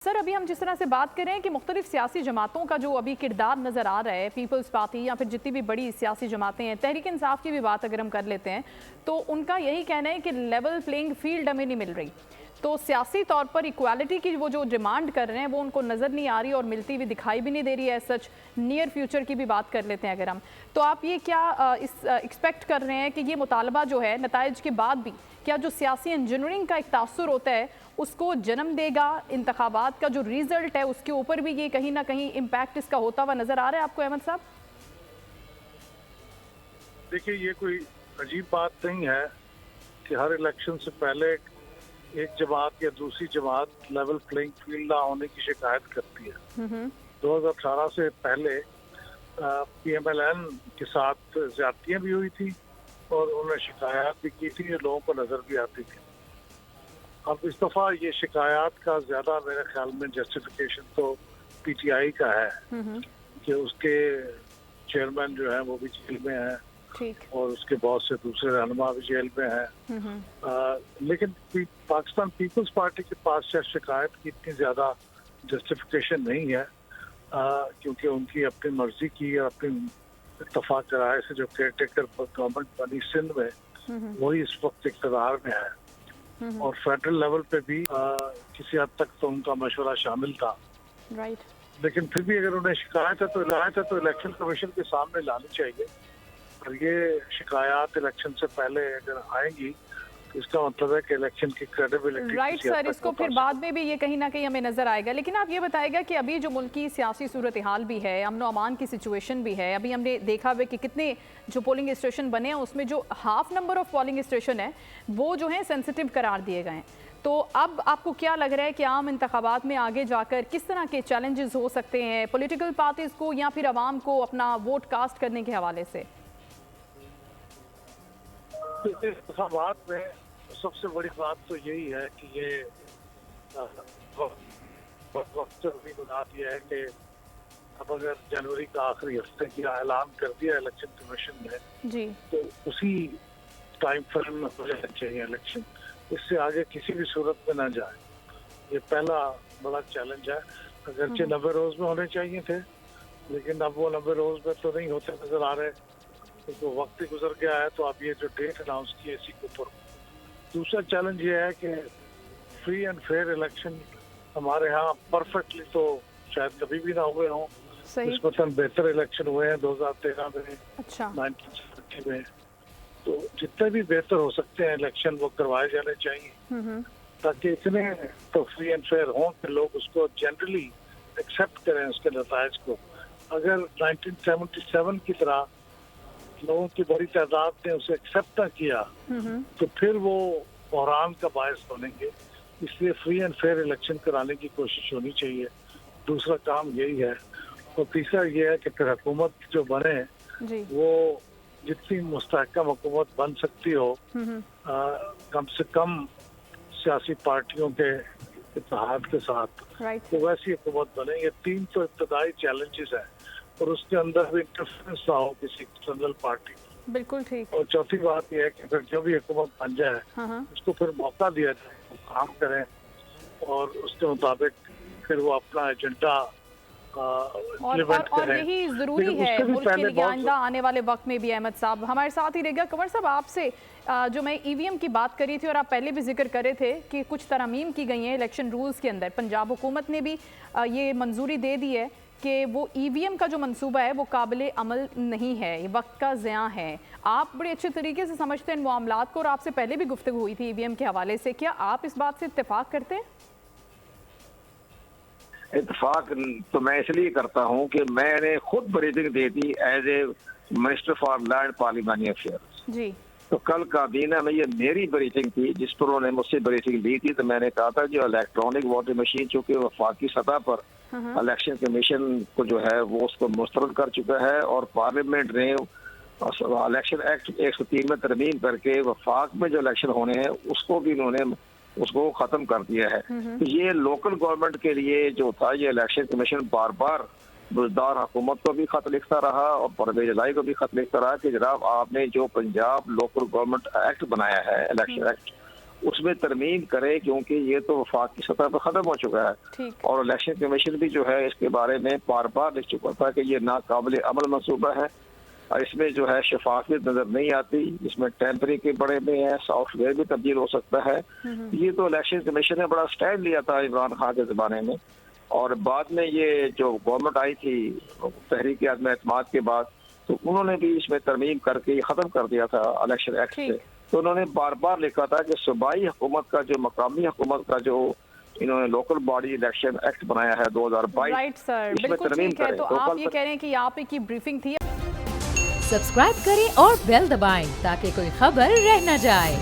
Sir, अभी हम जिस तरह से बात कर रहे हैं कि मुख्तलिफ सियासी जमातों का जो अभी किरदार नज़र आ रहा है, पीपल्स पार्टी या फिर जितनी भी बड़ी सियासी जमातें हैं, तहरीक इंसाफ की भी बात अगर हम कर लेते हैं तो उनका यही कहना है कि लेवल प्लेइंग फील्ड हमें नहीं मिल रही। तो सियासी तौर पर इक्वालिटी की वो जो डिमांड कर रहे हैं वो उनको नज़र नहीं आ रही और मिलती हुई दिखाई भी नहीं दे रही है। सच नियर फ्यूचर की भी बात कर लेते हैं अगर हम, तो आप ये क्या एक्सपेक्ट कर रहे हैं कि ये मुतालबा जो है नताइज के बाद भी क्या जो सियासी इंजीनियरिंग का एक तासुर होता है उसको जन्म देगा, इंतखाबात का जो रिजल्ट है उसके ऊपर भी ये कहीं ना कहीं इम्पैक्ट इसका होता हुआ नजर आ रहा है आपको अहमद साहब? देखिए, ये कोई अजीब बात नहीं है कि हर इलेक्शन से पहले एक जमात या दूसरी जमात लेवल प्लेइंग फील्ड ना होने की शिकायत करती है। 2018 से पहले PMLN के साथ ज्यादतियां भी हुई थी और उन्होंने शिकायत भी की थी, लोगों को नजर भी आती थी। अब इस दफा ये शिकायत का ज्यादा मेरे ख्याल में जस्टिफिकेशन तो PTI का है कि उसके चेयरमैन जो है वो भी जेल में है और उसके बहुत से दूसरे रहनुमा भी जेल में है। लेकिन पाकिस्तान पीपल्स पार्टी के पास शायद शिकायत की इतनी ज्यादा जस्टिफिकेशन नहीं है, क्योंकि उनकी अपनी मर्जी की और अपनी इत्तफाक राय से जो केयर टेकर गवर्नमेंट बनी सिंध में वही इस वक्त इक़्तिदार में है और फेडरल लेवल पे भी किसी हद तक तो उनका मशवरा शामिल था। लेकिन फिर भी अगर उन्हें शिकायत है तो इलेक्शन कमीशन के सामने लानी चाहिए। और ये शिकायत इलेक्शन से पहले अगर आएंगी तो इसका मतलब है कि इलेक्शन की क्रेडिबिलिटी राइट सर, इसको फिर बाद में भी ये कहीं ना कहीं हमें नजर आएगा। लेकिन आप ये बताएगा कि अभी जो मुल्क की सियासी सूरत हाल भी है, अमन अमान की सिचुएशन भी है, अभी हमने देखा हुआ कि कितने जो पोलिंग स्टेशन बने हैं उसमें जो half number of polling station है वो जो है सेंसिटिव करार दिए गए हैं। तो अब आपको क्या लग रहा है कि आम इंतखाबात में आगे जाकर किस तरह के चैलेंजेस हो सकते हैं पॉलिटिकल पार्टीज को या फिर अवाम को अपना वोट कास्ट करने के हवाले से? इंतखाबात में सबसे बड़ी बात तो यही है कि ये वक्त भी बता दिया है कि अब अगर जनवरी का आखिरी हफ्ते की ऐलान कर दिया इलेक्शन कमीशन ने जी, तो उसी टाइम फ्रेम में हो जाना चाहिए इलेक्शन, इससे आगे किसी भी सूरत में ना जाए। ये पहला बड़ा चैलेंज है। अगरचे 90 रोज में होने चाहिए थे, लेकिन अब वो 90 रोज में तो नहीं होते नजर आ रहे, तो वक्त ही गुजर गया है। तो अब ये जो डेट अनाउंस की है इसी के ऊपर। दूसरा चैलेंज ये है कि फ्री एंड फेयर इलेक्शन हमारे यहाँ परफेक्टली तो शायद कभी भी ना हुए हों। निस्बतन बेहतर इलेक्शन हुए हैं 2013 में, 1970 में। तो जितने भी बेहतर हो सकते हैं इलेक्शन वो करवाए जाने चाहिए, ताकि इतने तो फ्री एंड फेयर हों कि लोग उसको जनरली एक्सेप्ट करें उसके नतायज को। अगर 1977 की तरह लोगों की बड़ी तादाद ने उसे एक्सेप्ट ना किया तो फिर वो बहरान का बायस बनेंगे। इसलिए फ्री एंड फेयर इलेक्शन कराने की कोशिश होनी चाहिए। दूसरा काम यही है। और तीसरा ये है कि फिर हुकूमत जो बने वो जितनी मुस्तहकम हुकूमत बन सकती हो, कम से कम सियासी पार्टियों के इत्तेहाद के साथ, तो वैसी हुकूमत बने। ये तीन तो इब्तदाई चैलेंजेस हैं और उसके अंदर भी इंटरफेरेंस ना हो किसी एक्सटर्नल पार्टी। बिल्कुल ठीक। और चौथी बात यह है कि फिर जो भी हुकूमत बन जाए उसको फिर मौका दिया जाए, वो काम करें और उसके मुताबिक फिर वो अपना एजेंडा और यही जरूरी है मुल्क के लिए आइंदा आने वाले वक्त में भी। अहमद साहब हमारे साथ ही रहेगा। कंवर साहब, आपसे जो मैं EVM की बात करी थी और आप पहले भी जिक्र कर रहे थे कि कुछ तरमीम की गई हैं इलेक्शन रूल्स के अंदर, पंजाब हुकूमत ने भी ये मंजूरी दे दी है कि वो EVM का जो मंसूबा है वो काबिल अमल नहीं है, ये वक्त का ज़िया है। आप बड़े अच्छे तरीके से समझते हैं इन मामलात को और आपसे पहले भी गुफ्तगू हुई थी EVM के हवाले से, क्या आप इस बात से इत्तेफाक करते हैं? इत्तेफाक तो मैं इसलिए करता हूं कि मैंने खुद ब्रीफिंग दी थी as a minister for land parliamentary affairs ji. तो कल काबीना में ये मेरी ब्रीफिंग थी जिस पर उन्होंने मुझसे ब्रीफिंग ली थी। तो मैंने कहा था जो इलेक्ट्रॉनिक वोटिंग मशीन चूंकि वफाकी सतह पर इलेक्शन कमीशन को जो है वो उसको मुस्तरद कर चुका है और पार्लियामेंट ने इलेक्शन एक्ट 103 में तरमीम करके वफाक में जो इलेक्शन होने हैं उसको भी उन्होंने उसको खत्म कर दिया है। तो ये लोकल गवर्नमेंट के लिए जो था ये इलेक्शन कमीशन बार बार बुजदार हुकूमत को भी खत लिखता रहा और परवेज लाई को भी खत लिखता रहा कि जनाब आपने जो पंजाब लोकल गवर्नमेंट एक्ट बनाया है इलेक्शन एक्ट उसमें तरमीम करे, क्योंकि ये तो वफाक की सतह पर खत्म हो चुका है। और इलेक्शन कमीशन भी जो है इसके बारे में बार बार लिख चुका था कि ये नाकाबिल अमल मंसूबा है और इसमें जो है शफाफियत नजर नहीं आती, इसमें टेम्परिंग के बड़े में है, सॉफ्टवेयर भी तब्दील हो सकता है। ये तो इलेक्शन कमीशन ने बड़ा स्टैंड लिया था इमरान खान के जमाने में, और बाद में ये जो गवर्नमेंट आई थी तहरीक आदम एतमाद के बाद, तो उन्होंने भी इसमें तरमीम करके खत्म कर दिया था इलेक्शन एक्ट से। तो उन्होंने बार बार लिखा था कि सूबाई हुकूमत का जो मकामी हुकूमत का जो इन्होंने लोकल बॉडी इलेक्शन एक्ट बनाया है 2022, राइट सर, बिल्कुल ठीक है। तो आप ये कह रहे हैं कि आप की ब्रीफिंग थी। सब्सक्राइब करें और बेल दबाएं ताकि कोई खबर रह न जाए।